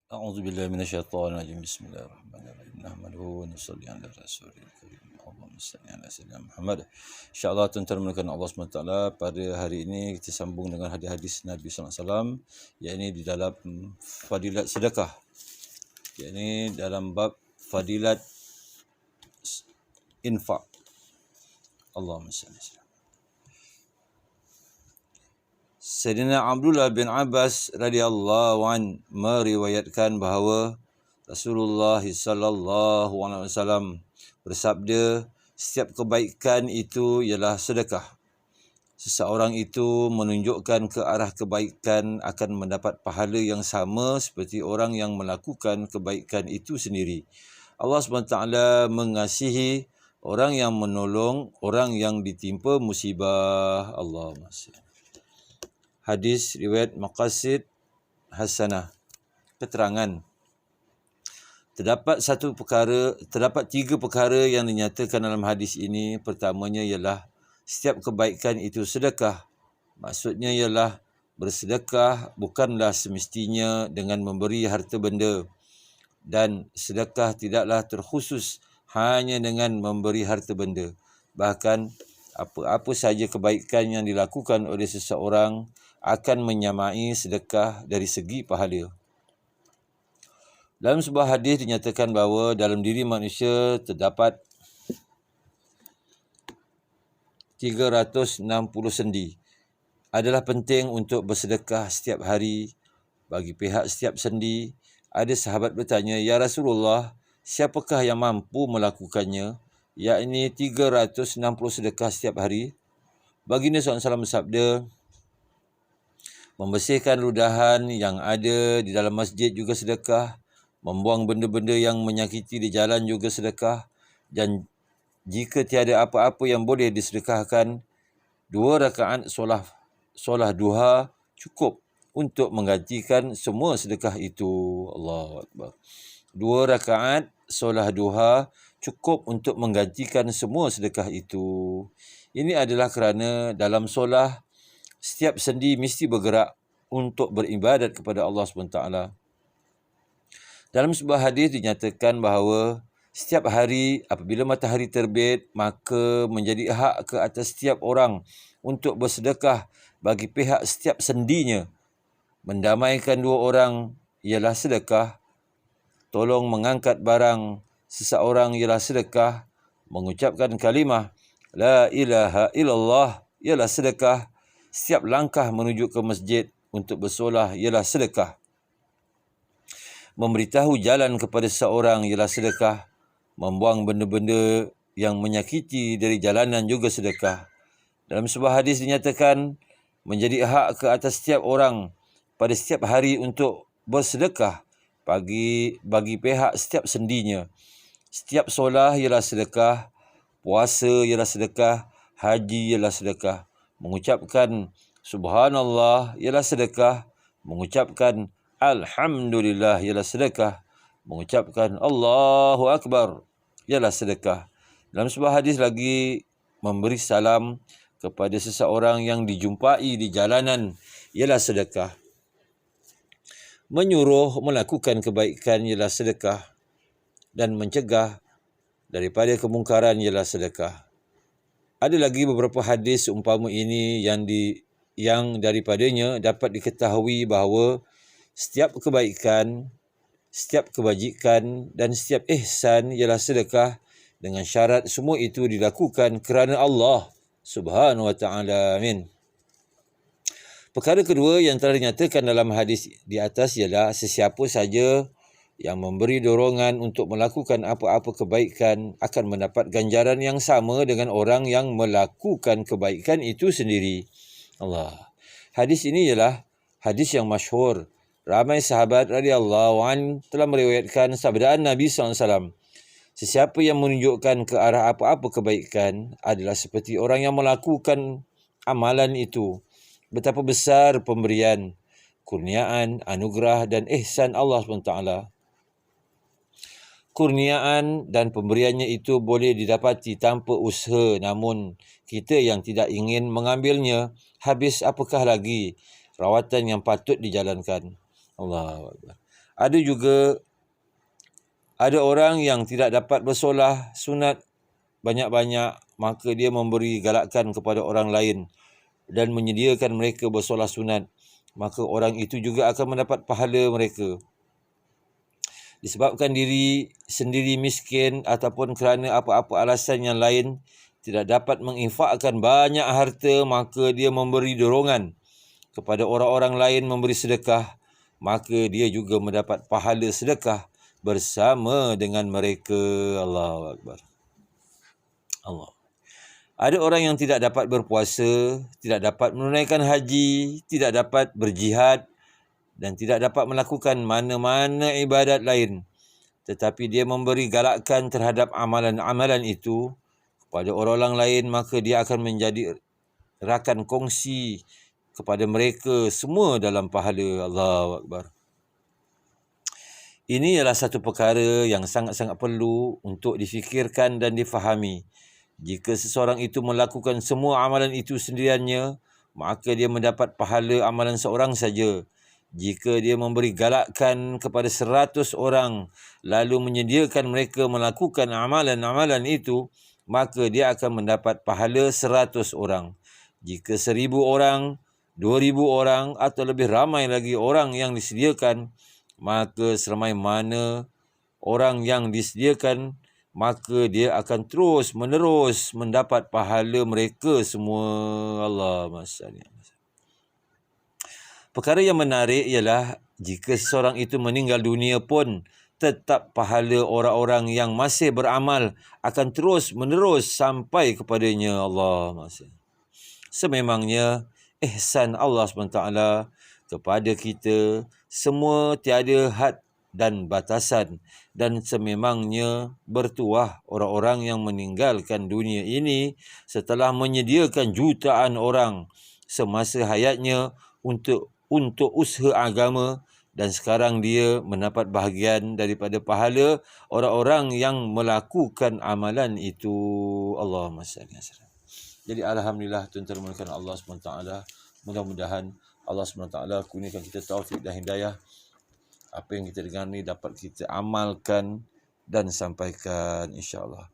أعوذ بالله من الشيطان الرجيم بسم الله الرحمن الرحيم نحمده ونصلي على رسوله الكريم اللهم صل على سيدنا Muhammad. InsyaAllah tuan-tuan menggunakan Allah SWT, pada hari ini kita sambung dengan hadis-hadis Nabi SAW, yakni di dalam fadilat sedekah, yakni dalam bab fadilat infak. Allahumma salli alaihi wasallam. Sayyidina Abdullah bin Abbas radhiyallahu an meriwayatkan bahawa Rasulullah sallallahu alaihi wasallam bersabda, setiap kebaikan itu ialah sedekah. Seseorang itu menunjukkan ke arah kebaikan akan mendapat pahala yang sama seperti orang yang melakukan kebaikan itu sendiri. Allah SWT mengasihi orang yang menolong orang yang ditimpa musibah. Allahumma salli. Hadis riwayat Maqasid Hasanah. Keterangan. Terdapat tiga perkara yang dinyatakan dalam hadis ini. Pertamanya ialah setiap kebaikan itu sedekah. Maksudnya ialah bersedekah bukanlah semestinya dengan memberi harta benda, dan sedekah tidaklah terkhusus hanya dengan memberi harta benda. Bahkan apa-apa sahaja kebaikan yang dilakukan oleh seseorang akan menyamai sedekah dari segi pahala. Dalam sebuah hadis dinyatakan bahawa dalam diri manusia terdapat 360 sendi. Adalah penting untuk bersedekah setiap hari. Bagi pihak setiap sendi, ada sahabat bertanya, "Ya Rasulullah, siapakah yang mampu melakukannya?" Yakni 360 sedekah setiap hari. Baginda SAW bersabda, membersihkan ludahan yang ada di dalam masjid juga sedekah, membuang benda-benda yang menyakiti di jalan juga sedekah, dan jika tiada apa-apa yang boleh disedekahkan, 2 rakaat solah duha cukup untuk menggantikan semua sedekah itu. Allahu Akbar. 2 rakaat solah duha cukup untuk menggantikan semua sedekah itu. Ini adalah kerana dalam solah, setiap sendi mesti bergerak untuk beribadat kepada Allah SWT. Dalam sebuah hadis dinyatakan bahawa setiap hari apabila matahari terbit, maka menjadi hak ke atas setiap orang untuk bersedekah bagi pihak setiap sendinya. Mendamaikan 2 orang ialah sedekah. Tolong mengangkat barang seseorang ialah sedekah. Mengucapkan kalimah La ilaha illallah ialah sedekah. Setiap langkah menuju ke masjid untuk bersolah ialah sedekah. Memberitahu jalan kepada seseorang ialah sedekah. Membuang benda-benda yang menyakiti dari jalanan juga sedekah. Dalam sebuah hadis dinyatakan menjadi hak ke atas setiap orang pada setiap hari untuk bersedekah bagi pihak setiap sendinya. Setiap solah ialah sedekah, puasa ialah sedekah, haji ialah sedekah. Mengucapkan subhanallah ialah sedekah, mengucapkan alhamdulillah ialah sedekah, mengucapkan Allahu Akbar ialah sedekah. Dalam sebuah hadis lagi, memberi salam kepada seseorang yang dijumpai di jalanan ialah sedekah. Menyuruh melakukan kebaikan ialah sedekah, dan mencegah daripada kemungkaran ialah sedekah. Ada lagi beberapa hadis umpama ini yang daripadanya dapat diketahui bahawa setiap kebaikan, setiap kebajikan dan setiap ihsan ialah sedekah, dengan syarat semua itu dilakukan kerana Allah Subhanahu wa ta'ala. Amin. Perkara kedua yang telah dinyatakan dalam hadis di atas ialah sesiapa saja yang memberi dorongan untuk melakukan apa-apa kebaikan akan mendapat ganjaran yang sama dengan orang yang melakukan kebaikan itu sendiri. Allah. Hadis ini ialah hadis yang masyhur. Ramai sahabat radhiyallahu an telah meriwayatkan sabdaan Nabi SAW. Sesiapa yang menunjukkan ke arah apa-apa kebaikan adalah seperti orang yang melakukan amalan itu. Betapa besar pemberian, kurniaan, anugerah dan ihsan Allah SWT. Kurniaan dan pemberiannya itu boleh didapati tanpa usaha, namun kita yang tidak ingin mengambilnya, habis apakah lagi rawatan yang patut dijalankan. Allahu Akbar. Ada juga ada orang yang tidak dapat bersolah sunat banyak-banyak, maka dia memberi galakan kepada orang lain dan menyediakan mereka bersolah sunat, maka orang itu juga akan mendapat pahala mereka. Disebabkan diri sendiri miskin ataupun kerana apa-apa alasan yang lain tidak dapat menginfakkan banyak harta, maka dia memberi dorongan kepada orang-orang lain memberi sedekah, maka dia juga mendapat pahala sedekah bersama dengan mereka. Allahu Akbar. Allah. Ada orang yang tidak dapat berpuasa, tidak dapat menunaikan haji, tidak dapat berjihad dan tidak dapat melakukan mana-mana ibadat lain. Tetapi dia memberi galakan terhadap amalan-amalan itu kepada orang lain, maka dia akan menjadi rakan kongsi kepada mereka semua dalam pahala. Allahu Akbar. Ini ialah satu perkara yang sangat-sangat perlu untuk difikirkan dan difahami. Jika seseorang itu melakukan semua amalan itu sendiriannya, maka dia mendapat pahala amalan seorang saja. Jika dia memberi galakan kepada 100 orang, lalu menyediakan mereka melakukan amalan-amalan itu, maka dia akan mendapat pahala 100 orang. Jika 1,000 orang, 2,000 orang atau lebih ramai lagi orang yang disediakan, maka seramai mana orang yang disediakan, maka dia akan terus menerus mendapat pahala mereka semua. Allahumma salli. Perkara yang menarik ialah jika seseorang itu meninggal dunia pun tetap pahala orang-orang yang masih beramal akan terus menerus sampai kepadanya. Allahumma salli. Sememangnya ihsan Allah SWT kepada kita semua tiada had dan batasan, dan sememangnya bertuah orang-orang yang meninggalkan dunia ini setelah menyediakan jutaan orang semasa hayatnya untuk usaha agama, dan sekarang dia mendapat bahagian daripada pahala orang-orang yang melakukan amalan itu. Allahumma salli. Jadi alhamdulillah tuan-tuan dan Allah SWT, mudah-mudahan Allah SWT kurniakan kita taufik dan hidayah. Apa yang kita dengar ni dapat kita amalkan dan sampaikan, insya-Allah.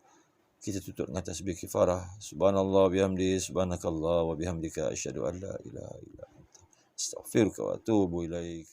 Kita tutup dengan tasbih kifarah. Subhanallah bihamdi, subhanakallah wa bihamdika, asyhadu an la ilaha illa anta, astaghfiruka wa atubu ilaik.